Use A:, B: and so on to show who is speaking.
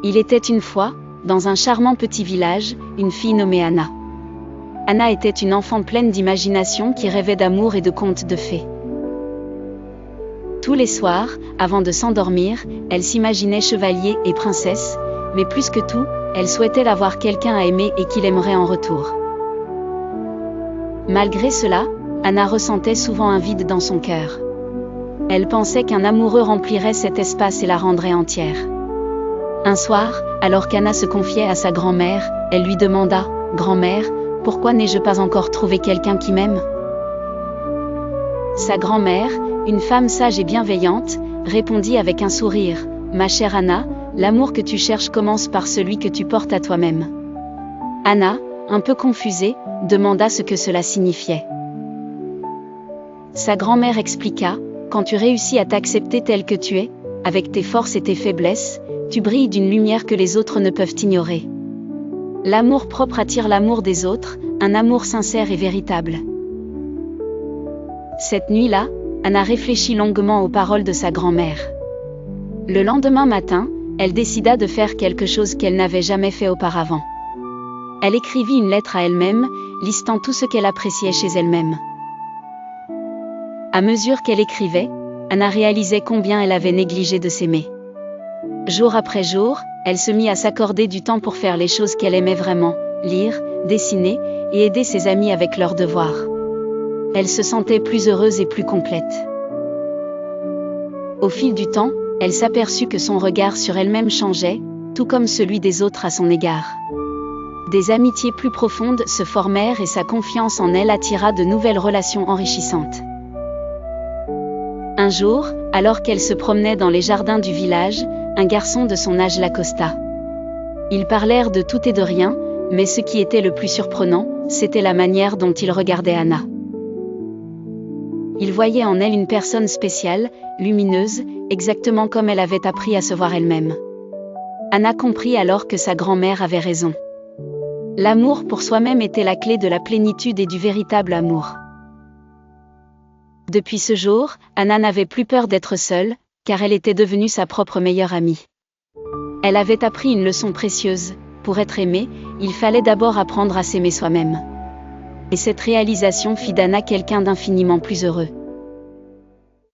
A: Il était une fois, dans un charmant petit village, une fille nommée Anna. Anna était une enfant pleine d'imagination qui rêvait d'amour et de contes de fées. Tous les soirs, avant de s'endormir, elle s'imaginait chevalier et princesse, mais plus que tout, elle souhaitait avoir quelqu'un à aimer et qu'il aimerait en retour. Malgré cela, Anna ressentait souvent un vide dans son cœur. Elle pensait qu'un amoureux remplirait cet espace et la rendrait entière. Un soir, alors qu'Anna se confiait à sa grand-mère, elle lui demanda « Grand-mère, pourquoi n'ai-je pas encore trouvé quelqu'un qui m'aime ?» Sa grand-mère, une femme sage et bienveillante, répondit avec un sourire « Ma chère Anna, l'amour que tu cherches commence par celui que tu portes à toi-même. » Anna, un peu confusée, demanda ce que cela signifiait. Sa grand-mère expliqua « Quand tu réussis à t'accepter tel que tu es, avec tes forces et tes faiblesses, tu brilles d'une lumière que les autres ne peuvent ignorer. L'amour propre attire l'amour des autres, un amour sincère et véritable. » Cette nuit-là, Anna réfléchit longuement aux paroles de sa grand-mère. Le lendemain matin, elle décida de faire quelque chose qu'elle n'avait jamais fait auparavant. Elle écrivit une lettre à elle-même, listant tout ce qu'elle appréciait chez elle-même. À mesure qu'elle écrivait, Anna réalisait combien elle avait négligé de s'aimer. Jour après jour, elle se mit à s'accorder du temps pour faire les choses qu'elle aimait vraiment, lire, dessiner, et aider ses amis avec leurs devoirs. Elle se sentait plus heureuse et plus complète. Au fil du temps, elle s'aperçut que son regard sur elle-même changeait, tout comme celui des autres à son égard. Des amitiés plus profondes se formèrent et sa confiance en elle attira de nouvelles relations enrichissantes. Un jour, alors qu'elle se promenait dans les jardins du village, un garçon de son âge l'accosta. Ils parlèrent de tout et de rien, mais ce qui était le plus surprenant, c'était la manière dont il regardait Anna. Il voyait en elle une personne spéciale, lumineuse, exactement comme elle avait appris à se voir elle-même. Anna comprit alors que sa grand-mère avait raison. L'amour pour soi-même était la clé de la plénitude et du véritable amour. Depuis ce jour, Anna n'avait plus peur d'être seule, car elle était devenue sa propre meilleure amie. Elle avait appris une leçon précieuse: pour être aimée, il fallait d'abord apprendre à s'aimer soi-même. Et cette réalisation fit d'Anna quelqu'un d'infiniment plus heureux.